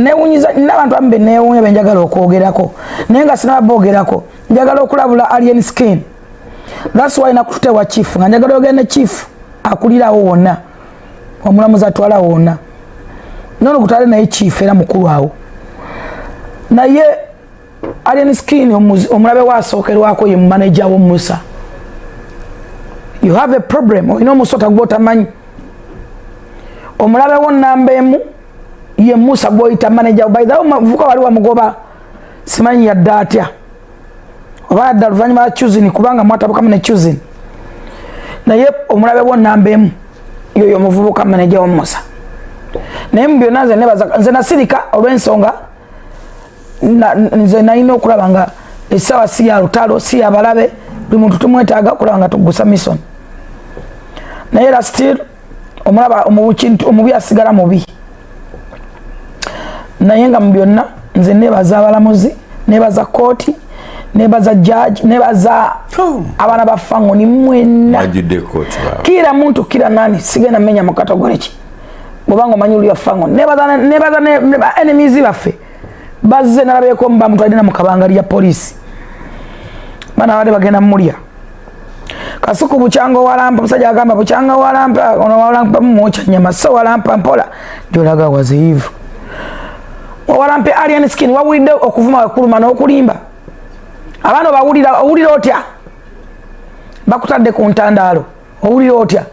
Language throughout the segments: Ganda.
newunyiza n'abantu ambe newunya benjagala okwogerako nenga sina bogerako njagala okulabula Alien Skin. That's why nakutewa chief nga njagala ogende chief akulira wona omulamuzi atwala wona nono kutale naye chief era mukulu awo naye Alien Skin omulabe wasookerwako ye manager wo Musa. You have a problem oyina omusota gwota manyi omulabe wo namba emu ye Musa gwoyita manager. By the way mavuka wali wa mugoba simanyi ya data oba daluvanyuma choosing kubanga mwatabuka mane choosing naye omulabe wo namba emu yoyo muvubuka manager wa Musa. Naye mbyonaze nebaza nze nasirika olw'ensonga nze nalina okulaba nga esawa si ya lutalo si ya balabe buli muntu tumwetaaga okulaba nga tugusa mission. Naye era still omulaba omubi asigala mubi. Naye nga mu byonna nze nebaza abalamuzi nebaza kooti nebaza judge nebaza abana bafango ni mwena kila muntu kila nani sigena menya mu category ki bobango manyulu ya fango nebaza enemies baffe bazze nalabeko mba muntu alina mu kabanga ya police bana wale bagenda mulya kasuku buchango walampa musajja agamba buchango walampa ono walampa mmocha nyama so walampa mpola jolaga wazivu walampe Alien Skin wawulidde okuvuma okuluma n'okulimba abano bawulira otya bakutadde ku ntandalo owulira otya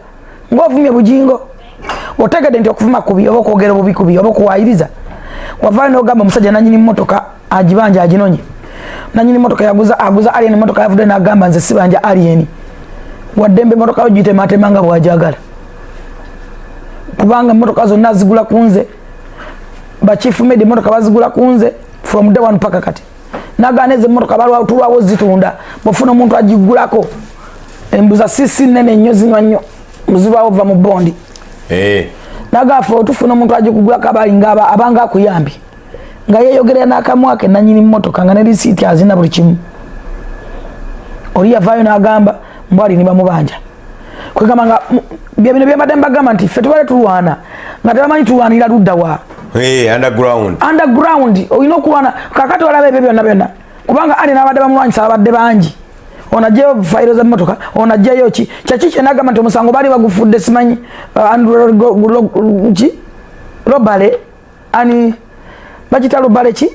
ng'ovumye bujingo otegedde nti okuvuma kubi oba okwogera bubi kubi oba okuwayiriza wavaayo n'ogamba omusajja nanyini mmotoka agibanja aginonye nanyini mmotoka aguza Alien mmotoka yavudde n'agamba nze sibanja Alien waddembe mmotoka yo gitematema nga bwajagala kubanga mmotoka zonna zigula kunze bachifu mede mmotoka bazigula kunze from day one paka kati naganeze mmotoka balwa tulwawo zitunda bofuna omuntu agigulako embuza sisi nene nnyo zinywa nnyo muziba ova mu bondi nagafa otufuna omuntu agikugula kabali ngaba abanga akuyambi nga yeyogera n'akamwake nanyini mmotoka nga ne risiti azina buli kimu oli yavaayo n'agamba mbwali ni bamubanja kwegamba nga bino byembadde mbagamba nti ffe tubale tulwana nga tebamanyi tulwanira ludda wa underground oyina okulwana kakati olabe ebyo byonna kubanga ali n'abadde bamulwanyisa abadde bangi onajjeyo fayiro z'emmotoka onajjeyo ki kyaki kye nagamba nti omusango baali bagufudde simanyi robale ani bagita robale ki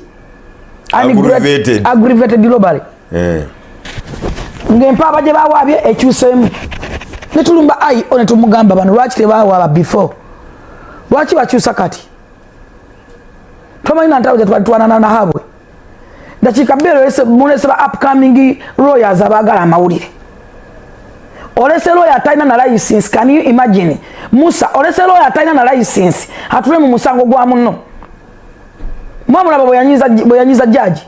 aggravated robale ng'empaba gye bawaabye ekyuseemu netulumba ayi one tumugamba bano lwaki tebawaaba before lwaki bakyusa kati tomanyi nantalo gyetwalitwanana nahabwe dakiika bbiri mulese ba upcoming lawyers abaagala amawulire olese lawyer atalina na license. Can you imagine Musa olese lawyer atalina na license atule mu musango gwa munno mwamulaba bwe yanyiza judge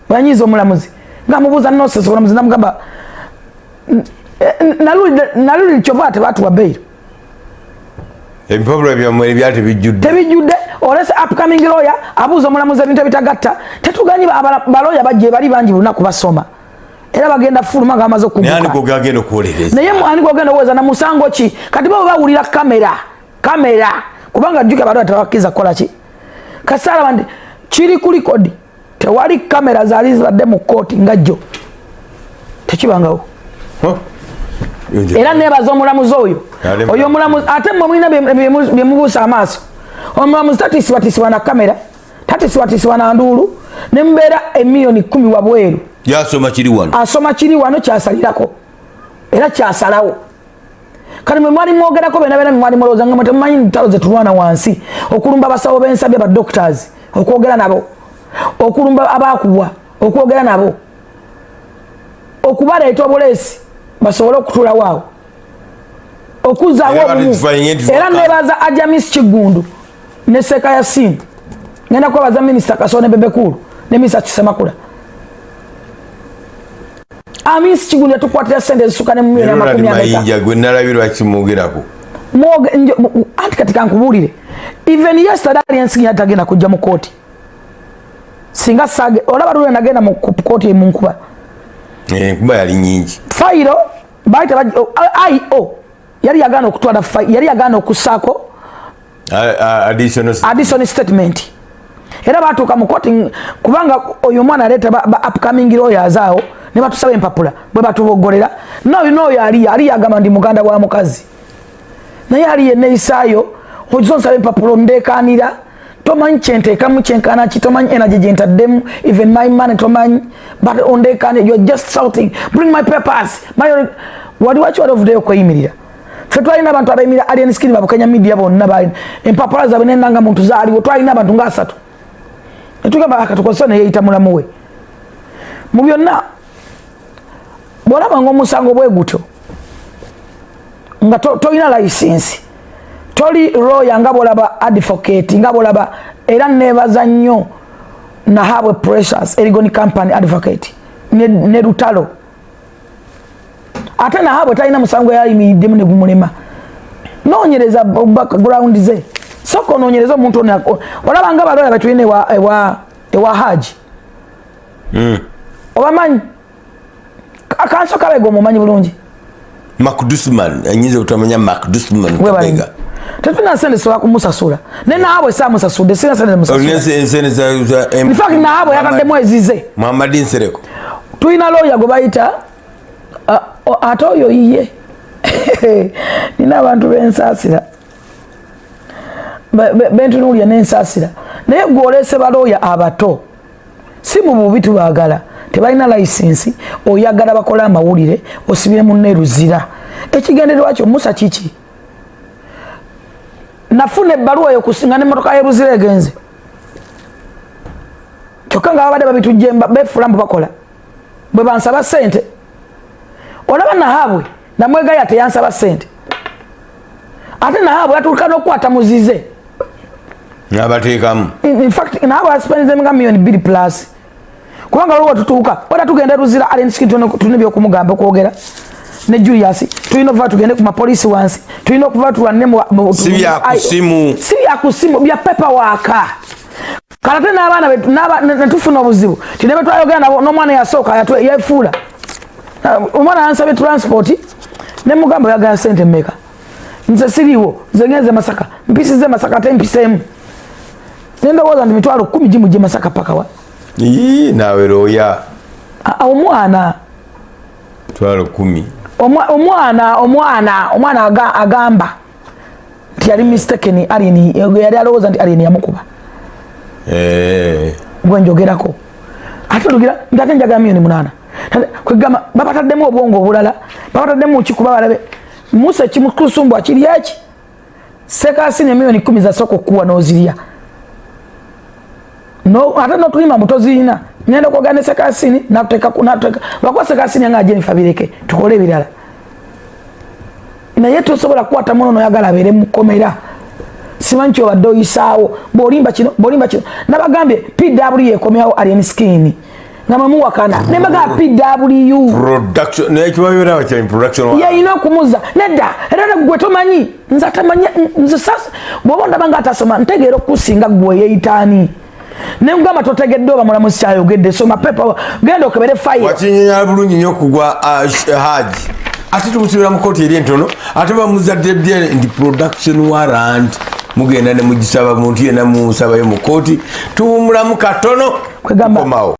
bwe yanyiza omulamuzi nga mubuuza nonsense omulamuzi namugamba naluli kyova tebatuwa bail ebipapula byamwe byate tebijjudde olese upcoming lawyer abuuza omulamuzi ebintu ebitagatta tetuganyi balawyer bajje bali bangi lunaku basoma era bagenda fuluma nga amaze okuguka naye gogagenda okuwolereza naye ani gogenda okuweza na musango ki kati bo bawulira kamera kubanga jjuka balawyer tebakkiriza kukola ki kasala bandi kiri ku record tewali kamera zaali zibadde mu kooti nga jjo tekibangawo era nebaza omulamuzi oyo omulamuzi ate mmwe mulina byemubuusa amaaso omulamuzi tatisibwatisibwa na kamera tatisibwatisibwa na nduulu ne mubeera emiliyoni 10 wabweru asoma kiri wano kyasalirako era kyasalawo kati mwe mwali mwogerako bena mwali mulowooza nga temumanyi ntalo zetulwana wansi okulumba abasawo b'ensabya ba doctors okwogera nabo okulumba abakubwa okwogera nabo okubaleeta obuleesi basobole okutula waawo okuzaawo obumu era nebaza Ajamis Kigundu ne Seka Yasin ngenda kwebaza Minisita Kasone Bebekulu ne Minisita Kisemakula Amis Kigundu yatukwatira sente ezisuka ne million ya 10 gwe nalabirwa kimugerako anti katika nkubuulire even yesterday Alien Skin yatagenda kujja mu kooti singa sage olaba lule nagenda mu kooti mu nkuba kuba yali nyingi fayiro baita IO yali yagana okutwala yali yagana okusaako additional statement era batuuka mu koti kubanga oyo mwana aleeta ba upcoming lawyers awo ne batusaba empapula bwe batubogolera noyo ali yagamba ndi muganda wa mukazi naye ali yenneeyisaayo ozonsaba empapula ondeekaanira tomanyi kyenteekamu kyenkana ki tomanyi energy gyentaddemu even my money tomanyi but ondeekaanira you're just shouting bring my papers wali waki ovuddeyo okweyimirira ffe twalina abantu abayimira alien skin babukenya media bonna balina empapula zaabwe nendanga muntu zaaliwo twalina abantu nga 3 netugamba akatukozesa neyeyita mulamu we mu byonna bwolaba ng'omusango bwe gutyo nga tolina license toli lawyer nga bwolaba advocate nga bwolaba era nebaza nnyo Nahabwe Precious Erigoni Company advocate ne Lutalo ate Nahabwe talina musango yayimiriddemu ne gumulema noonyereza background ze soko noonyereza omuntu olaba nga balawyer betulina ewa Haji obamanyi akansoka bego omumanyi bulungi Makdusman anyinza kutamanya Makdusman kabega tetuna sente so kumusasula ne Nahabwe samusasudde sina sente musasula in fact Nahabwe yakadde mwezi ze Muhammadin Sereko tuina lawyer go bayita atoyo iye nina abantu bensasira bentunulya nensasira naye gwolese balawyer abato si mu bubi tubagala tebalina license oyagala bakola amawulire osibire mu neruzira ekigendererwa kyo Musa kiki nafuna ebbaluwa yokusinga n'emmotoka y'eruzira egenze kyokka nga babadde babitujjemba befulambu bakola bwe bansaba ssente olaba Nahabwe namwegaya teyansaba ssente ate Nahabwe yatuuka n'okukwata muzize n'abateekamu in fact Nahabwe asipendizemu nga $2 million kubanga lwo tutuuka wada tugenda ruzira alenski tune byokumugamba okwogera ne Julius tulina okuva tugende ku mapolisi wansi tulina okuva tuwanne mu sibya kusimu bya paperwork kalate n'abaana netufuna obuzibu tinebe twayogera n'omwana yasooka yefuula omwana yansabe transport ne mugamba yagala sente mmeka nze siriwo nze ngenze Masaka mpisize Masaka ate mpiseemu nendowooza ndi mitwalo 10 gimujje Masaka paka wa nawe lawyer omwana twalo 10 omwana agamba nti yali mistaken alien yali alowooza nti alien yamukuba gwe njogerako ate lugira ntate njagala $8 kwegamba babataddemu obwongo obulala babataddemu kikuba balabe Musa kimukusumbu akiri eki sekasini $10 za soko kuwa nozirya no ate no tulima mutozina nyenda kwogane sekasini nateka bakwa sekasini nga Jennifer Bireke tukole ebirala naye tosobola kukwata muno noyagala abeere mukomera simanyi obadde oyisaawo bw'olimba kino nabagambye PW ekomyawo alien skin nga mwemuwakana ne bagamba PW production nekibabeerawo kya production yayina okumuza nedda era gwe tomanyi nze atamanya nze sasa bw'oba ndaba nga atasoma ntegeera okusinga gwe yeyitaani nemugamba totegedde oba mulamuzi kyayogedde soma pepa genda okebere fire wakinyinya bulungi nnyo kugwa Haji ate tumusibira mu kooti eri entono ate bamuzadde bye ndi production warrant mugenda ne mugisaba muntu yena musabayo mu kooti tuwumulamu katono kwegamba